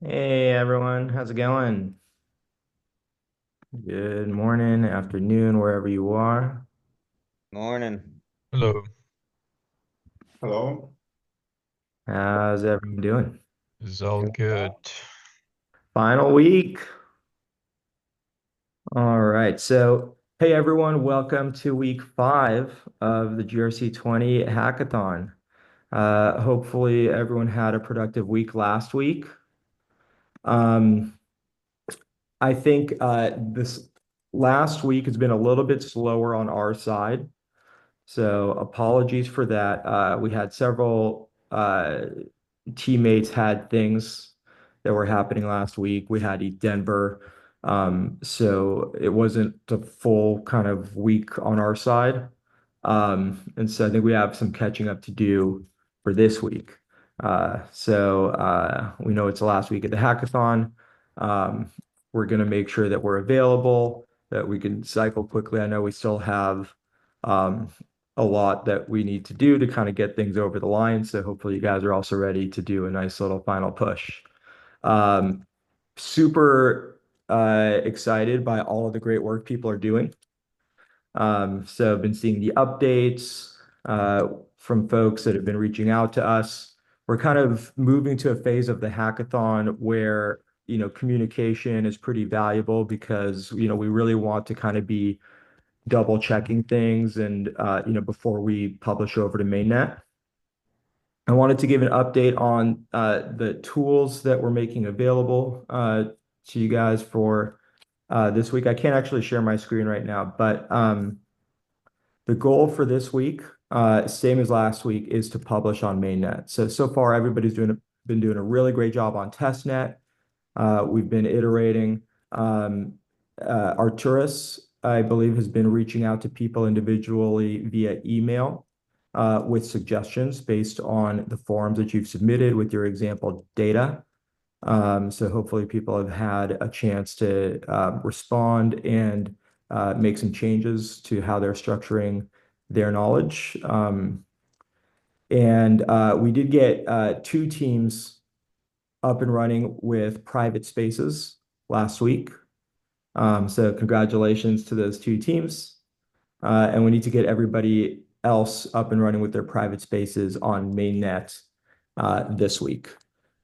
Hey everyone, how's it going? Good morning, afternoon, wherever you are. Morning. Hello, Hello. How's everyone doing? it's all Doing good. well. Final week. All right. So, hey everyone, welcome to week 5 of the GRC-20 Hackathon. Hopefully everyone had a productive week last week. Um, I think this last week has been a little bit slower on our side. So apologies for that. We had several teammates had things that were happening last week. We had Denver. So it wasn't a full kind of week on our side. And so I think we have some catching up to do for this week. We know it's the last week of the hackathon. Um, we're going to make sure that we're available, that we can cycle quickly. I know we still have um, a lot that we need to do to kind of get things over the line. So hopefully you guys are also ready to do a nice little final push. Um, Super excited by all of the great work people are doing. So I've been seeing the updates from folks that have been reaching out to us. We're kind of moving to a phase of the hackathon where, communication is pretty valuable because, we really want to kind of be double checking things and, before we publish over to mainnet. I wanted to give an update on the tools that we're making available to you guys for this week. I can't actually share my screen right now, but the goal for this week, same as last week, is to publish on mainnet. So far, everybody's been doing a really great job on testnet. We've been iterating. Arturis, I believe, has been reaching out to people individually via email with suggestions based on the forms that you've submitted with your example data. So hopefully people have had a chance to respond and make some changes to how they're structuring their knowledge. We did get 2 teams up and running with private spaces last week. So congratulations to those 2 teams. And we need to get everybody else up and running with their private spaces on mainnet this week.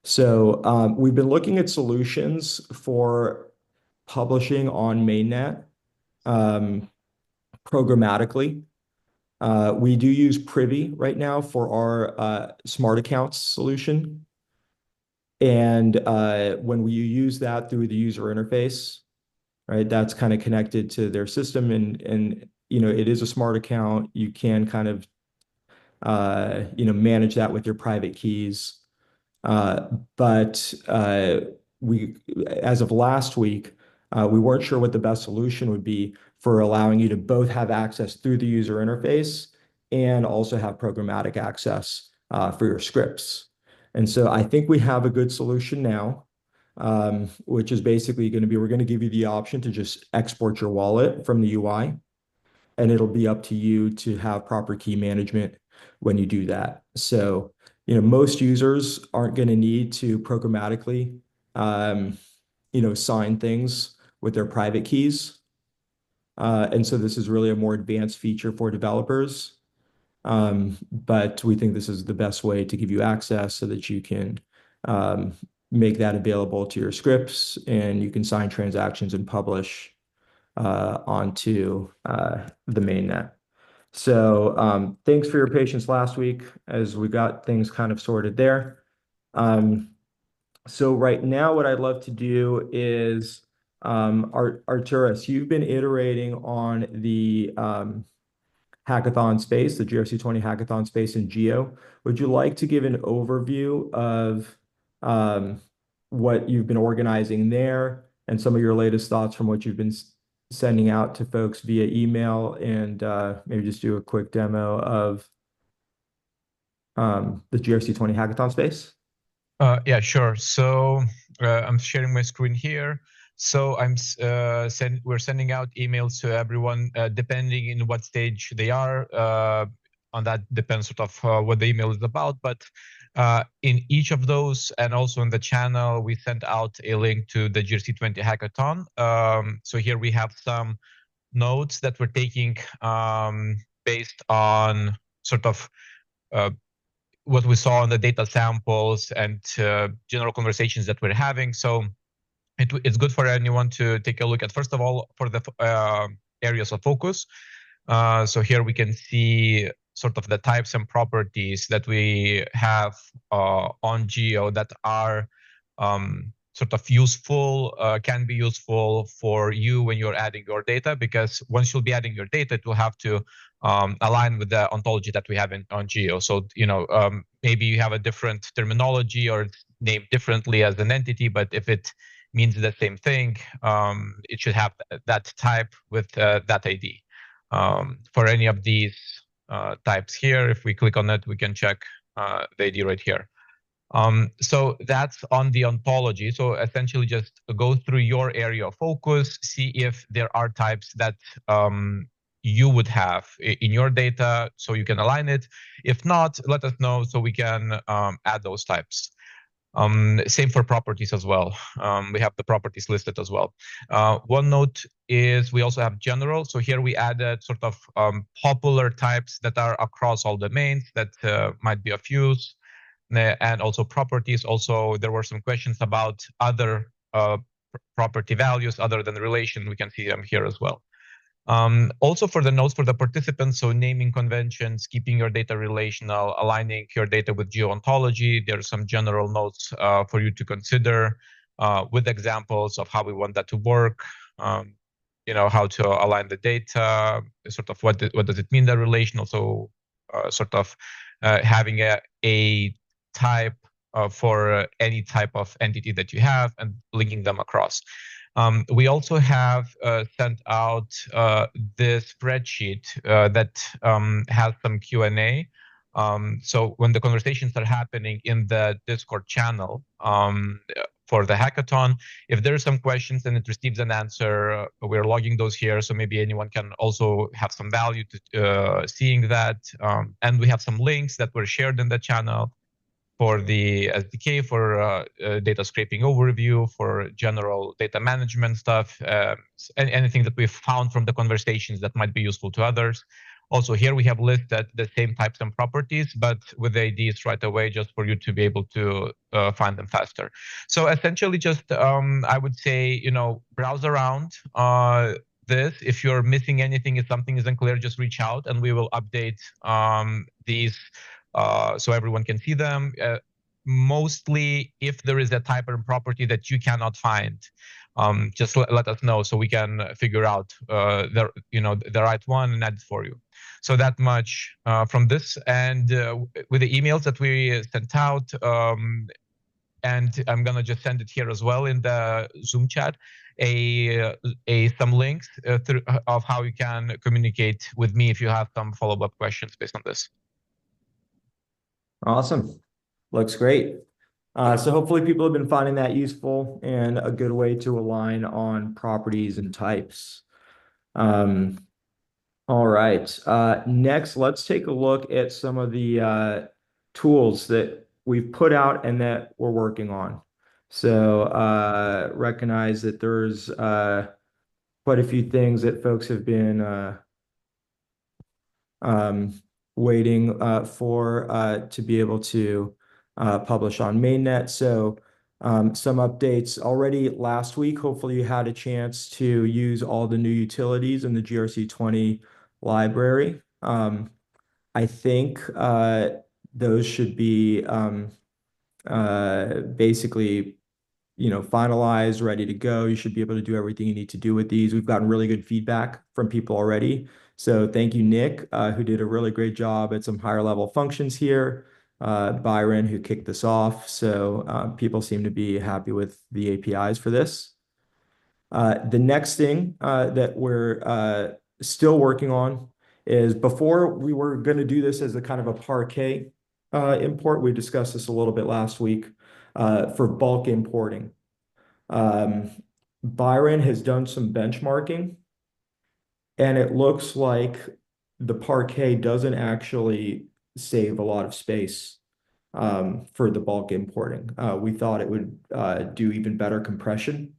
So we've been looking at solutions for publishing on mainnet programmatically. We do use Privy right now for our smart accounts solution. And when we use that through the user interface, right, that's kind of connected to their system and it is a smart account. You can kind of manage that with your private keys. But we, as of last week, we weren't sure what the best solution would be for allowing you to both have access through the user interface and also have programmatic access for your scripts. And so I think we have a good solution now, which is basically going to be, we're going to give you the option to just export your wallet from the UI, and it'll be up to you to have proper key management when you do that. So, most users aren't going to need to programmatically, um, sign things with their private keys. And so this is really a more advanced feature for developers. But we think this is the best way to give you access so that you can um, make that available to your scripts and you can sign transactions and publish onto the mainnet. So thanks for your patience last week as we got things kind of sorted there. Um, so right now, what I'd love to do is, Arturis, you've been iterating on the hackathon space, the GRC-20 hackathon space in Geo. Would you like to give an overview of um, what you've been organizing there and some of your latest thoughts from what you've been sending out to folks via email and maybe just do a quick demo of the GRC-20 hackathon space? Yeah, sure. So I'm sharing my screen here. So we're sending out emails to everyone, depending in what stage they are. on that depends sort of what the email is about. But in each of those, and also in the channel, we sent out a link to the GRC-20 hackathon. So here we have some notes that we're taking based on sort of what we saw on the data samples and general conversations that we're having. So it's good for anyone to take a look at, first of all, for the areas of focus. So here we can see sort of the types and properties that we have on Geo that are sort of useful, can be useful for you when you're adding your data, because once you'll be adding your data, it will have to align with the ontology that we have on Geo. So, maybe you have a different terminology or it's named differently as an entity, but if it means the same thing, it should have that type with that ID. For any of these types here, if we click on it, we can check the ID right here. So that's on the ontology. So essentially just go through your area of focus, see if there are types that you would have in your data so you can align it. If not, let us know so we can add those types. Same for properties as well. We have the properties listed as well. One note is we also have general. So here we added sort of popular types that are across all domains that might be of use, and also properties. Also, there were some questions about other property values other than relation. We can see them here as well. Also for the notes for the participants, so naming conventions, keeping your data relational, aligning your data with geo-ontology. There are some general notes for you to consider with examples of how we want that to work. How to align the data, sort of what does it mean, the relational. So sort of having a type for any type of entity that you have and linking them across. We also have sent out this spreadsheet that has some Q&A. So when the conversations are happening in the Discord channel for the hackathon, if there are some questions and it receives an answer, we're logging those here. So maybe anyone can also have some value to seeing that. And we have some links that were shared in the channel for the SDK, for data scraping overview, for general data management stuff, and anything that we've found from the conversations that might be useful to others. Also here we have listed the same types and properties, but with the IDs right away, just for you to be able to find them faster. So essentially just, I would say, browse around this. If you're missing anything, if something isn't clear, just reach out and we will update these so everyone can see them. Mostly, if there is a type and property that you cannot find, just let us know so we can figure out the right one and add it for you. So that much from this, and with the emails that we sent out, and I'm gonna just send it here as well in the Zoom chat, some links of how you can communicate with me if you have some follow-up questions based on this. Awesome. Looks great. So hopefully people have been finding that useful and a good way to align on properties and types. All right. Next, let's take a look at some of the tools that we've put out and that we're working on. So recognize that there's quite a few things that folks have been waiting for to be able to publish on mainnet. So some updates already last week. Hopefully you had a chance to use all the new utilities in the GRC-20 library. I think those should be basically finalized, ready to go. You should be able to do everything you need to do with these. We've gotten really good feedback from people already. So thank you, Nick, who did a really great job at some higher level functions here. Byron, who kicked this off. So people seem to be happy with the APIs for this. The next thing that we're still working on is, before we were going to do this as a kind of a parquet import. We discussed this a little bit last week for bulk importing. Byron has done some benchmarking, and it looks like the Parquet doesn't actually save a lot of space for the bulk importing. We thought it would do even better compression,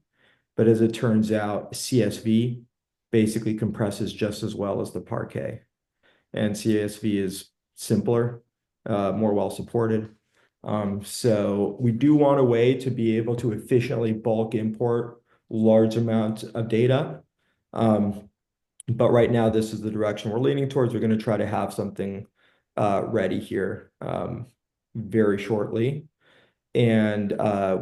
but as it turns out, CSV basically compresses just as well as the Parquet. And CSV is simpler, more well supported. So we do want a way to be able to efficiently bulk import large amounts of data. But right now, this is the direction we're leaning towards. We're going to try to have something ready here very shortly. And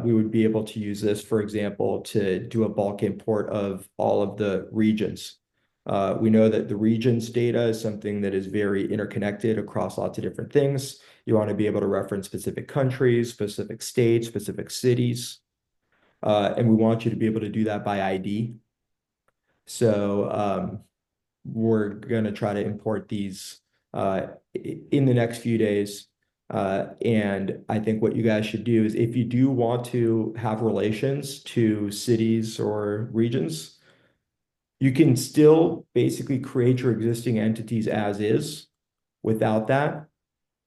we would be able to use this, for example, to do a bulk import of all of the regions. We know that the regions data is something that is very interconnected across lots of different things. You want to be able to reference specific countries, specific states, specific cities. And we want you to be able to do that by ID. So we're going to try to import these in the next few days. And I think what you guys should do is if you do want to have relations to cities or regions, you can still basically create your existing entities as is without that,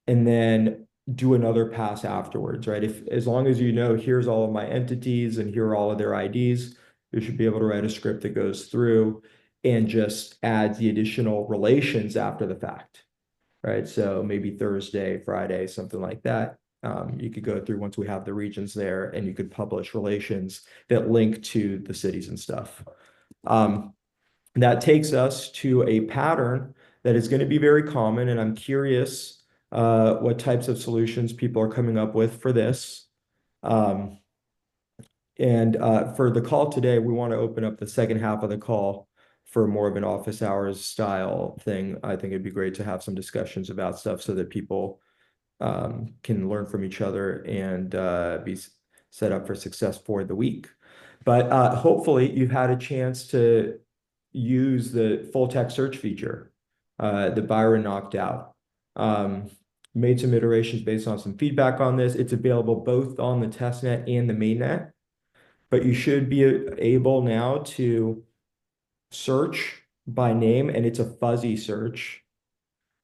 and then do another pass afterwards, right? As long as you know, here's all of my entities and here are all of their IDs, you should be able to write a script that goes through and just adds the additional relations after the fact, right? So maybe Thursday, Friday, something like that. You could go through once we have the regions there, and you could publish relations that link to the cities and stuff. That takes us to a pattern that is going to be very common, and I'm curious what types of solutions people are coming up with for this. And for the call today, we want to open up the second half of the call for more of an office hours style thing. I think it'd be great to have some discussions about stuff so that people can learn from each other and be set up for success for the week. But hopefully you've had a chance to use the full text search feature that Byron knocked out. Made some iterations based on some feedback on this. It's available both on the testnet and the mainnet, but you should be able now to search by name, and it's a fuzzy search.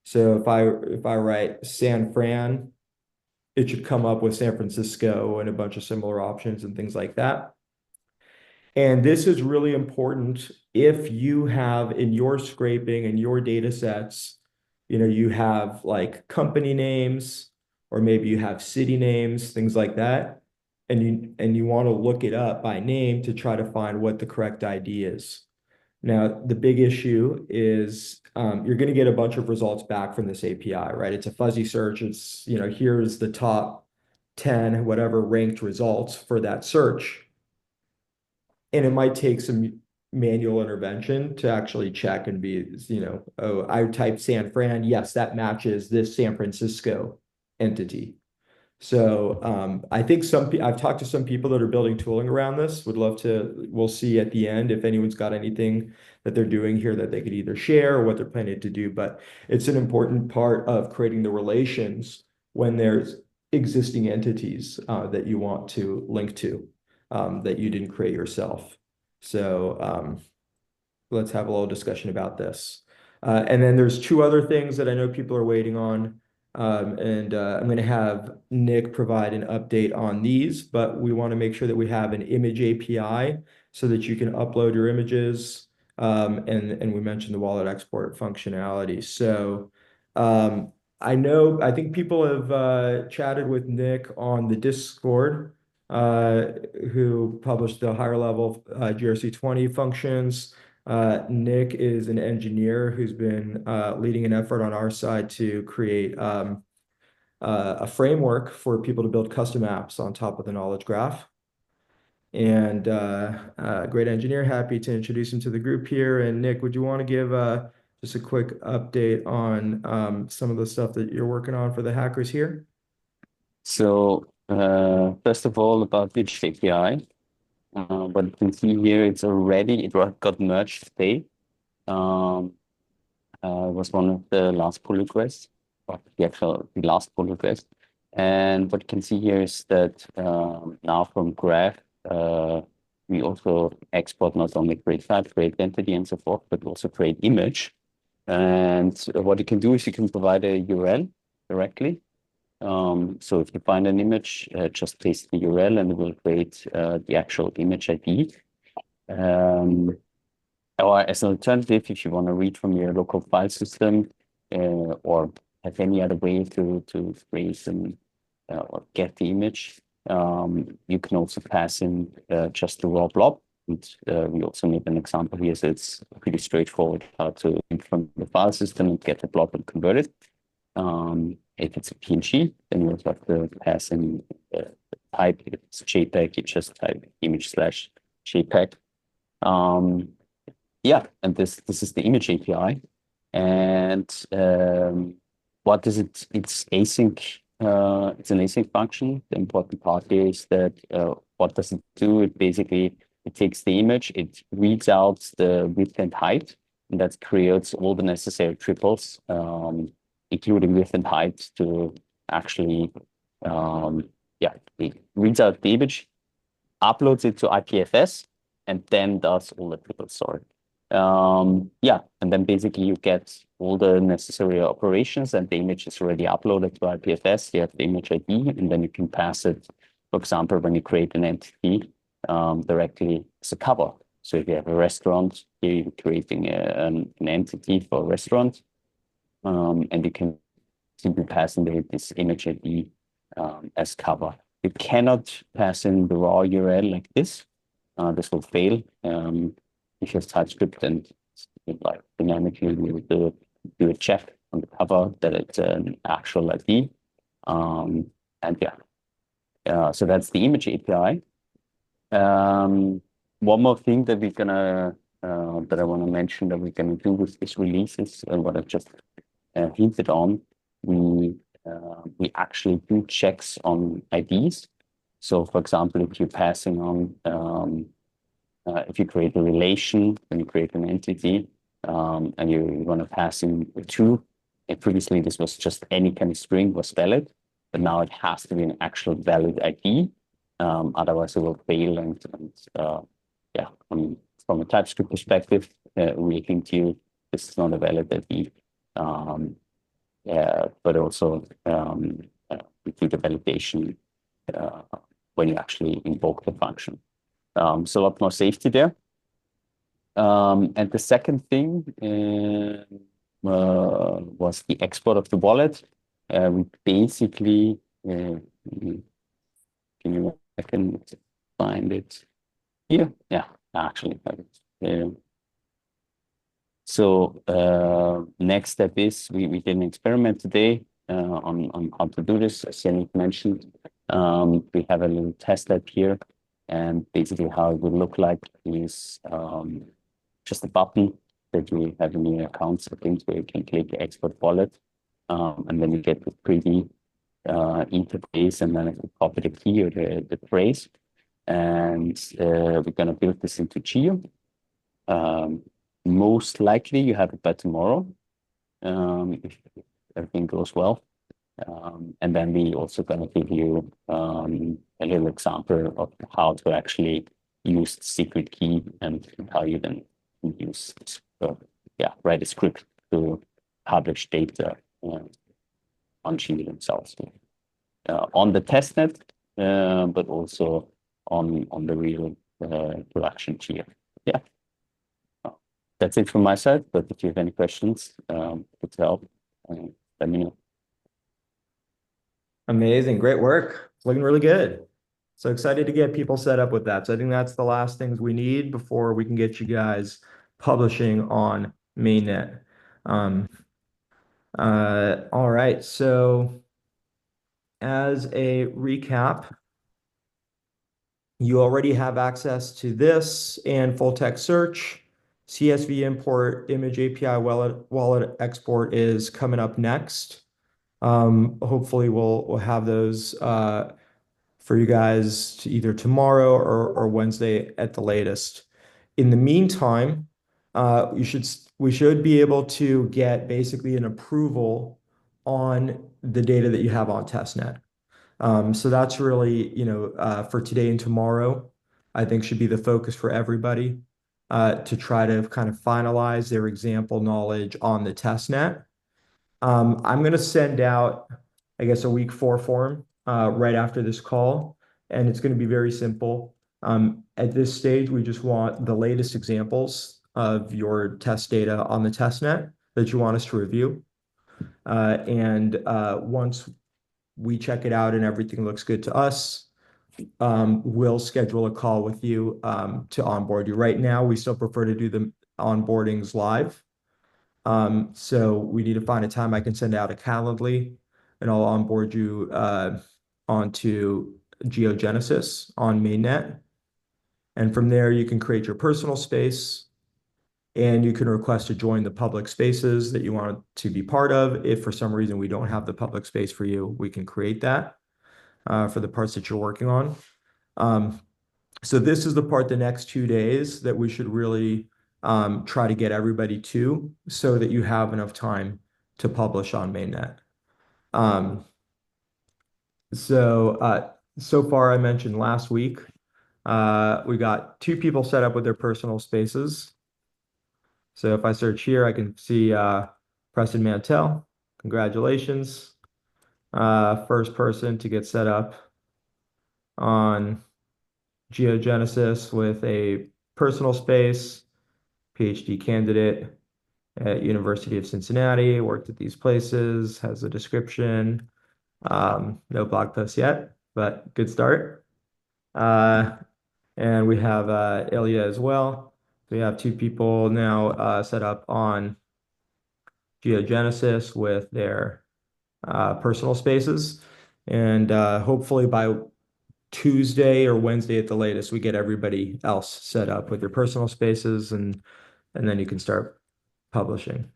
So if I write San Fran, it should come up with San Francisco and a bunch of similar options and things like that. And this is really important if you have in your scraping and your data sets, you have like company names, or maybe you have city names, things like that. And you want to look it up by name to try to find what the correct ID is. Now, the big issue is you're going to get a bunch of results back from this API, right? It's a fuzzy search. It's, here's the top 10, whatever ranked results for that search. And it might take some manual intervention to actually check and be, oh, I typed San Fran. Yes, that matches this San Francisco entity. So I think I've talked to some people that are building tooling around this. We'll see at the end if anyone's got anything that they're doing here that they could either share or what they're planning to do. But it's an important part of creating the relations when there's existing entities that you want to link to that you didn't create yourself. So let's have a little discussion about this. And then there's two other things that I know people are waiting on. I'm going to have Nick provide an update on these, but we want to make sure that we have an image API so that you can upload your images. And we mentioned the wallet export functionality. So I think people have chatted with Nick on the Discord, who published the higher level GRC-20 functions. Nick is an engineer who's been leading an effort on our side to create a framework for people to build custom apps on top of the knowledge graph. And great engineer, happy to introduce him to the group here. And Nick, would you want to give just a quick update on some of the stuff that you're working on for the hackers here? So first of all, about Ditch API. What you can see here, it got merged today. Was one of the last pull requests, or the last pull request. And what you can see here is that now from Graph, we also export not only create type, create entity, and so forth, but also create image. And what you can do is you can provide a URL directly. So if you find an image, just paste the URL and it will create the actual image ID. Or as an alternative, if you want to read from your local file system or have any other way to create or get the image, you can also pass in just the raw blob. And we also made an example here, so it's pretty straightforward how to read from the file system and get the blob and convert it. If it's a PNG, then you also have to pass in the type. If it's JPEG, you just type image/JPEG. Yeah, and this is the image API. And what is it? It's async. It's an async function. The important part is that what does it do? It basically takes the image, it reads out the width and height, and that creates all the necessary triples, including width and height to actually, it reads out the image, uploads it to IPFS, and then does all the triple sort. And then basically you get all the necessary operations, and the image is already uploaded to IPFS. You have the image ID, and then you can pass it, for example, when you create an entity directly as a cover. So if you have a restaurant, you're creating an entity for a restaurant, and you can simply pass in this image ID as cover. You cannot pass in the raw URL like this. This will fail. If you have TypeScript, and like dynamically we will do a check on the cover that it's an actual ID. So that's the image API. One more thing that that I want to mention that we're gonna do with this release is what I just hinted on. We actually do checks on IDs. So for example, if you're passing on if you create a relation, when you create an entity, and you want to pass in two, and previously this was just any kind of string was valid, but now it has to be an actual valid ID. Otherwise it will fail. From a TypeScript perspective, we think to you this is not a valid ID. But also we do the validation when you actually invoke the function. So a lot more safety there. And the second thing was the export of the wallet. We basically, I can find it here. Yeah, actually. So next step is we did an experiment today on how to do this. As Yannick mentioned, we have a little test lab here. And basically how it would look like is just a button that you have in your account settings where you can click export wallet. And then you get the pretty interface, and then I can copy the key or the phrase. And we're going to build this into Geo. Most likely you have it by tomorrow, if everything goes well. And then we also going to give you a little example of how to actually use the secret key and how you then use, write a script to publish data on Geo themselves, on the testnet, but also on the real production Geo. Yeah, that's it from my side. But if you have any questions, to help, let me know. Amazing. Great work. It's looking really good. So excited to get people set up with that. So I think that's the last things we need before we can get you guys publishing on mainnet. All right. So as a recap, you already have access to this and full text search. CSV import, image API wallet export is coming up next. Hopefully we'll have those for you guys to either tomorrow or Wednesday at the latest. In the meantime, we should be able to get basically an approval on the data that you have on testnet. So that's really, for today and tomorrow, I think should be the focus for everybody. to try to kind of finalize their example knowledge on the test net. I'm going to send out, I guess, a week 4 form right after this call, and it's going to be very simple. At this stage, we just want the latest examples of your test data on the test net that you want us to review. And once we check it out and everything looks good to us, we'll schedule a call with you to onboard you. Right now, we still prefer to do the onboardings live. So we need to find a time I can send out a Calendly, and I'll onboard you onto Geo Genesis on mainnet. And from there, you can create your personal space, and you can request to join the public spaces that you want to be part of. If for some reason we don't have the public space for you, we can create that for the parts that you're working on. So this is the part the next 2 days that we should really try to get everybody to, so that you have enough time to publish on mainnet. So far, I mentioned last week, we got 2 people set up with their personal spaces. So if I search here, I can see Preston Mantell. Congratulations. First person to get set up on Geo Genesis with a personal space, PhD candidate at University of Cincinnati, worked at these places, has a description. No blog post yet, but good start. And we have Ilya as well. We have 2 people now set up on Geo Genesis with their personal spaces. And hopefully by Tuesday or Wednesday at the latest, we get everybody else set up with their personal spaces, and then you can start publishing.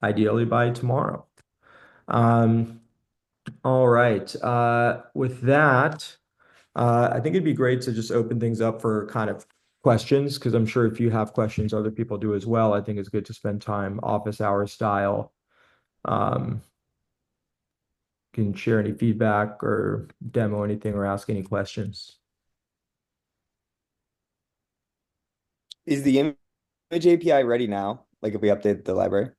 Ideally by tomorrow. All right. With that, I think it'd be great to just open things up for kind of questions, because I'm sure if you have questions, other people do as well. I think it's good to spend time office hour style. Can share any feedback or demo anything or ask any questions. Is the image API ready now? Like if we update the library?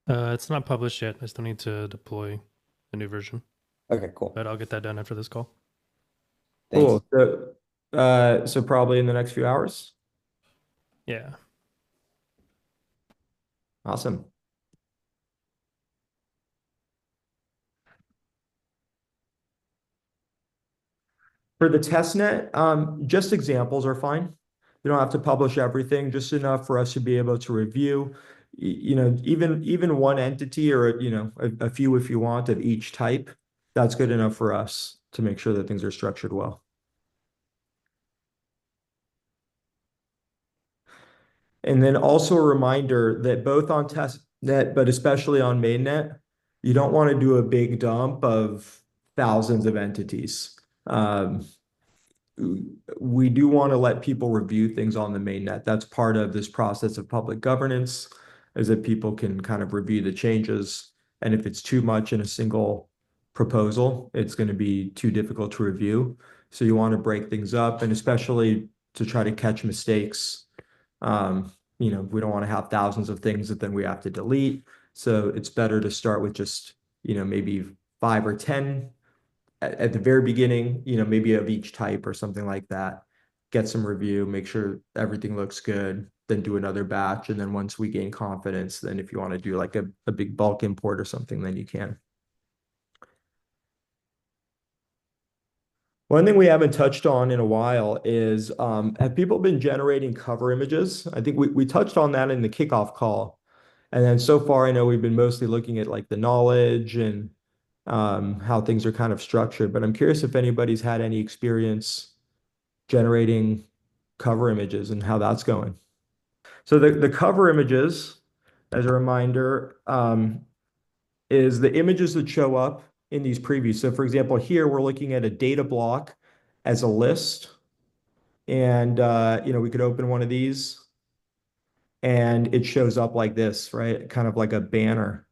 It's not published yet. I still need to deploy the new version, Okay, cool. but I'll get that done after this call. Thanks. Cool. So probably in the next few hours. Yeah. Awesome. For the test net, just examples are fine. You don't have to publish everything, just enough for us to be able to review. You know, even one entity, or a few if you want, of each type. That's good enough for us to make sure that things are structured well. And then also a reminder that both on testnet, but especially on mainnet, you don't want to do a big dump of thousands of entities. We do want to let people review things on the mainnet. That's part of this process of public governance, is that people can kind of review the changes. And if it's too much in a single proposal, it's going to be too difficult to review. So you want to break things up, and especially to try to catch mistakes. We don't want to have thousands of things that then we have to delete. So it's better to start with just, maybe 5 or 10 at the very beginning, maybe of each type or something like that. Get some review, make sure everything looks good, then do another batch. And then once we gain confidence, then if you want to do like a big bulk import or something, then you can. One thing we haven't touched on in a while is, have people been generating cover images? I think we touched on that in the kickoff call. And then so far, I know we've been mostly looking at like the knowledge and how things are kind of structured, but I'm curious if anybody's had any experience generating cover images and how that's going. So the cover images, as a reminder, is the images that show up in these previews. So for example, here we're looking at a data block as a list. And we could open one of these and it shows up like this, right? Kind of like a banner.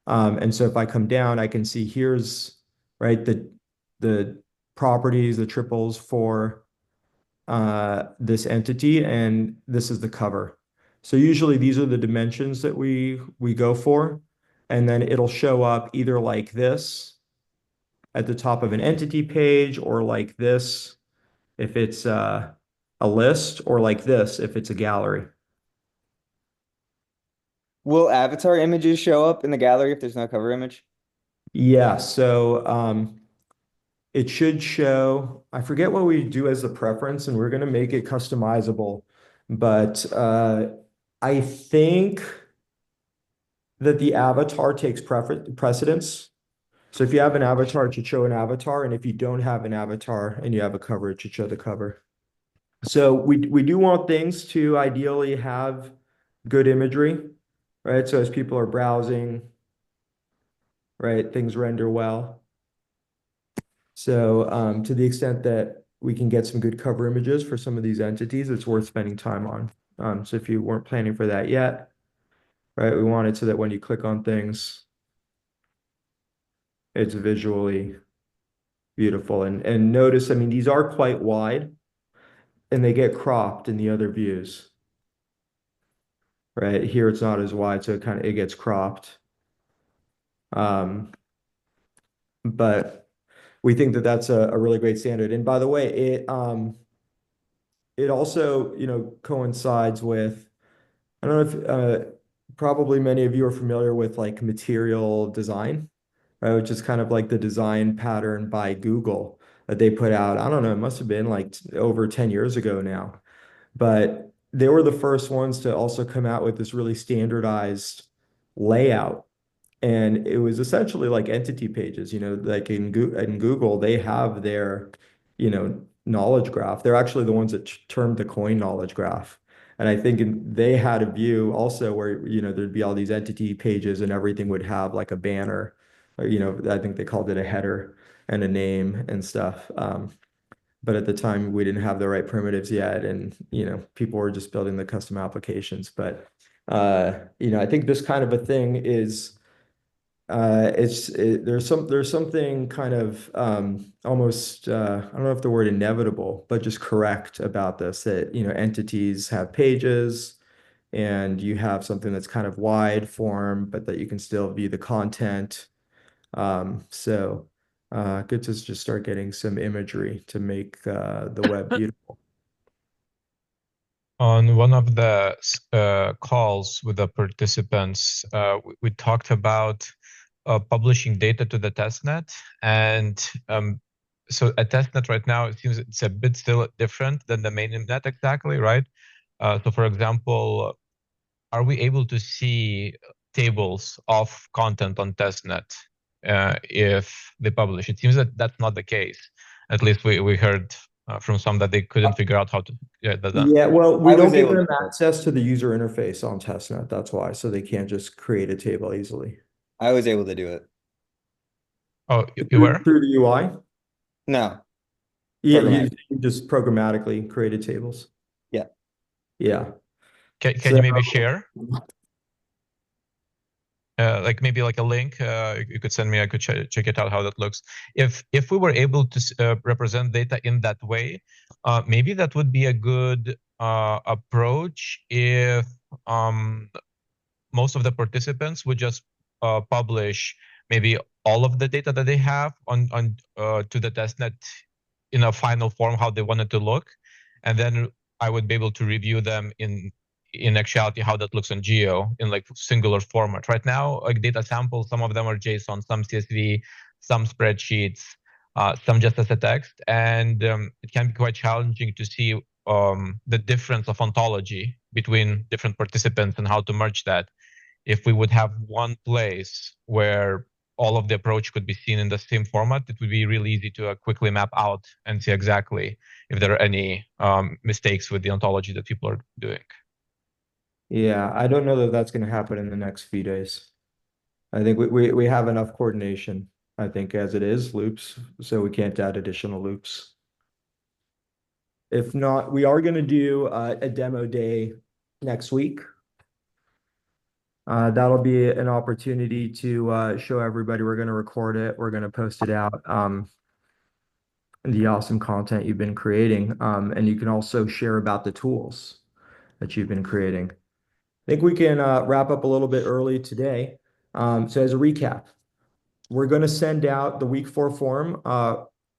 And so if I come down, I can see here's, right, the properties, the triples for this entity, and this is the cover. So usually these are the dimensions that we go for, and then it'll show up either like this at the top of an entity page, or like this if it's a list, or like this if it's a gallery. Will avatar images show up in the gallery if there's no cover image? Yeah, so it should show, I forget what we do as the preference, and we're going to make it customizable, but I think that the avatar takes precedence. So if you have an avatar, it should show an avatar, and if you don't have an avatar and you have a cover, it should show the cover. So we do want things to ideally have good imagery, right? So as people are browsing, right, things render well. So to the extent that we can get some good cover images for some of these entities, it's worth spending time on. So if you weren't planning for that yet, right, we want it so that when you click on things, it's visually beautiful. And notice, I mean, these are quite wide, and they get cropped in the other views. Right here, it's not as wide, so it gets cropped. But we think that that's a really great standard. And by the way, it also, coincides with, I don't know if probably many of you are familiar with like material design, right? Which is kind of like the design pattern by Google that they put out. I don't know, it must have been like over 10 years ago now. But they were the first ones to also come out with this really standardized layout. And it was essentially like entity pages, like in Google, they have their, knowledge graph. They're actually the ones that termed the coin knowledge graph. And I think they had a view also where, there'd be all these entity pages and everything would have like a banner, or, I think they called it a header and a name and stuff. But at the time we didn't have the right primitives yet, and people were just building the custom applications. But I think this kind of a thing is there's something kind of almost I don't know if the word inevitable, but just correct about this, that entities have pages, and you have something that's kind of wide form, but that you can still view the content. So good to just start getting some imagery to make the web beautiful. On one of the calls with the participants, we talked about publishing data to the testnet. And so a testnet right now, it seems it's a bit still different than the mainnet exactly, right? So for example, are we able to see tables of content on testnet if they publish? It seems that that's not the case. At least we heard from some that they couldn't figure out how to get that done. Yeah, well, we I don't was give able them to- access to the user interface on testnet. That's why. So they can't just create a table easily. I was able to do it. Oh, you were? Through the UI? No. Yeah, Programmatic. you just programmatically created tables. Yeah. Yeah. Can you maybe share? Like maybe like a link you could send me, I could check it out how that looks. If we were able to represent data in that way, maybe that would be a good approach if most of the participants would just publish maybe all of the data that they have on to the testnet in a final form, how they want it to look, and then I would be able to review them in actuality how that looks on Geo in like singular format. Right now, like data samples, some of them are JSON, some CSV, some spreadsheets, some just as a text, and it can be quite challenging to see the difference of ontology between different participants and how to merge that. If we would have one place where all of the approach could be seen in the same format, it would be really easy to quickly map out and see exactly if there are any mistakes with the ontology that people are doing. Yeah, I don't know that that's going to happen in the next few days. I think we have enough coordination, I think, as it is, loops, so we can't add additional loops. If not, we are going to do a demo day next week. That'll be an opportunity to show everybody. We're going to record it. We're going to post it out. the awesome content you've been creating. And you can also share about the tools that you've been creating. I think we can wrap up a little bit early today. So as a recap, we're going to send out the week 4 form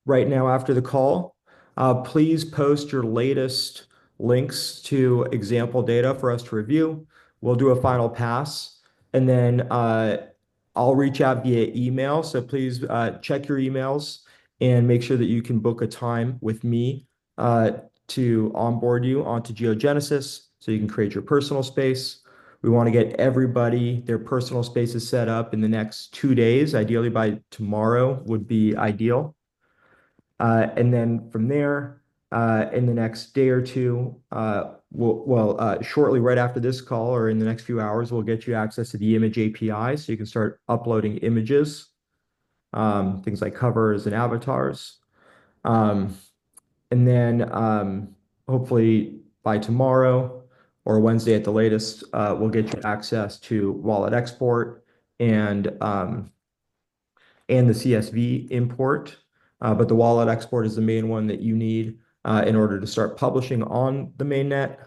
right now after the call. Please post your latest links to example data for us to review. We'll do a final pass, and then I'll reach out via email. So please check your emails and make sure that you can book a time with me to onboard you onto Geo Genesis so you can create your personal space. We want to get everybody their personal spaces set up in the next 2 days. Ideally by tomorrow would be ideal. And then from there, in the next day or two, shortly right after this call or in the next few hours, we'll get you access to the image API so you can start uploading images, things like covers and avatars. And then hopefully by tomorrow or Wednesday at the latest, we'll get you access to wallet export and the CSV import. But the wallet export is the main one that you need in order to start publishing on the mainnet.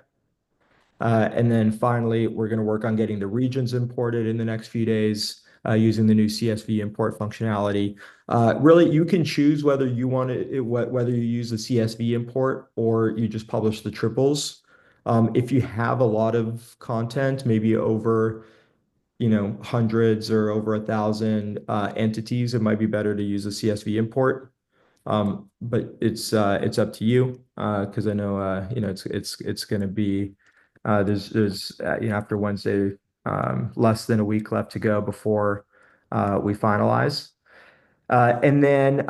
And then finally, we're going to work on getting the regions imported in the next few days using the new CSV import functionality. Really, you can choose whether you want whether you use the CSV import or you just publish the triples. If you have a lot of content, maybe over hundreds or over 1,000 entities, it might be better to use a CSV import. But it's up to you because I know it's going to be there's after Wednesday less than a week left to go before we finalize. And then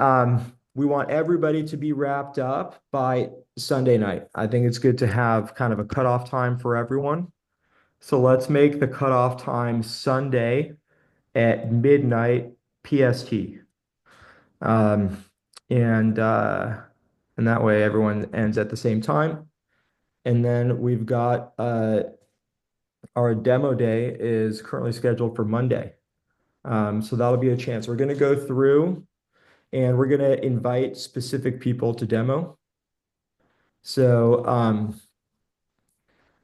we want everybody to be wrapped up by Sunday night. I think it's good to have kind of a cutoff time for everyone. So let's make the cutoff time Sunday at midnight PST. And that way everyone ends at the same time. And then we've got our demo day is currently scheduled for Monday. So that'll be a chance. We're going to go through and we're going to invite specific people to demo. So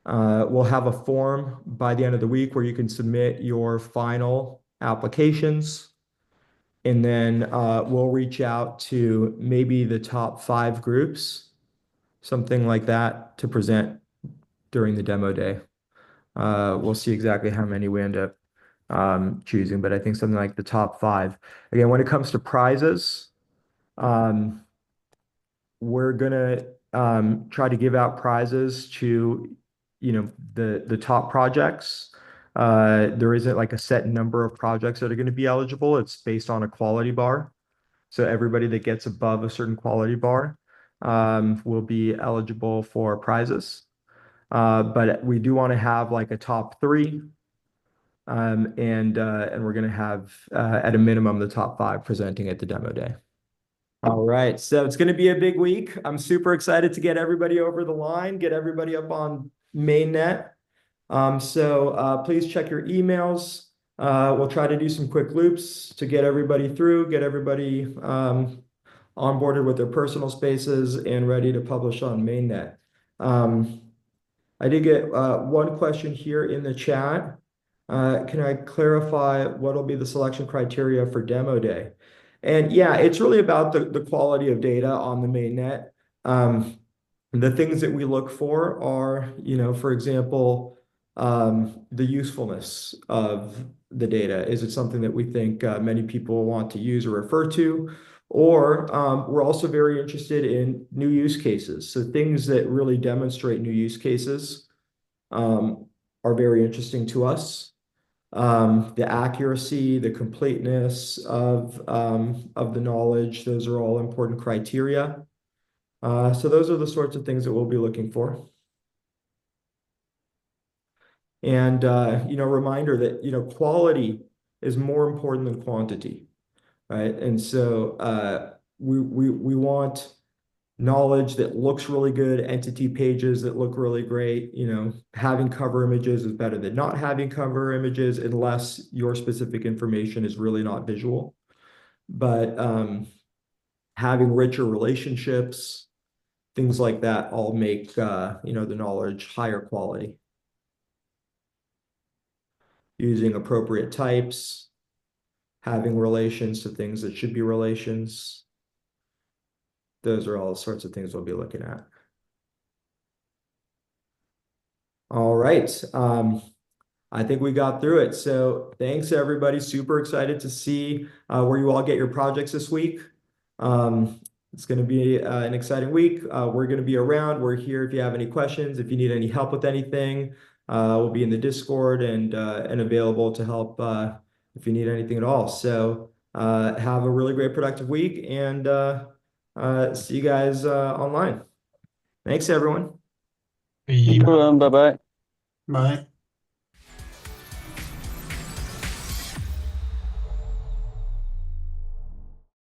we'll have a form by the end of the week where you can submit your final applications. And then we'll reach out to maybe the top 5 groups, something like that, to present during the demo day. We'll see exactly how many we end up choosing, but I think something like the top 5. Again, when it comes to prizes, we're gonna try to give out prizes to the top projects. There isn't like a set number of projects that are going to be eligible. It's based on a quality bar. So everybody that gets above a certain quality bar will be eligible for prizes. But we do want to have like a top 3. And we're going to have at a minimum the top 5 presenting at the demo day. All right, so it's going to be a big week. I'm super excited to get everybody over the line, get everybody up on mainnet. So please check your emails. We'll try to do some quick loops to get everybody through, get everybody onboarded with their personal spaces and ready to publish on mainnet. I did get one question here in the chat. Can I clarify what will be the selection criteria for demo day? And yeah, it's really about the quality of data on the mainnet. The things that we look for are, for example, the usefulness of the data. Is it something that we think many people want to use or refer to? Or we're also very interested in new use cases. So things that really demonstrate new use cases are very interesting to us. The accuracy, the completeness of the knowledge, those are all important criteria. So those are the sorts of things that we'll be looking for. And reminder that quality is more important than quantity, right? And so we want knowledge that looks really good, entity pages that look really great. Having cover images is better than not having cover images unless your specific information is really not visual. But having richer relationships, things like that all make the knowledge higher quality. Using appropriate types, having relations to things that should be relations. Those are all sorts of things we'll be looking at. All right. I think we got through it. So thanks, everybody. Super excited to see where you all get your projects this week. It's going to be an exciting week. We're going to be around. We're here if you have any questions, if you need any help with anything. We'll be in the Discord and available to help if you need anything at all. So have a really great, productive week, and see you guys online. Thanks, everyone. Yeah. Bye-bye. Bye.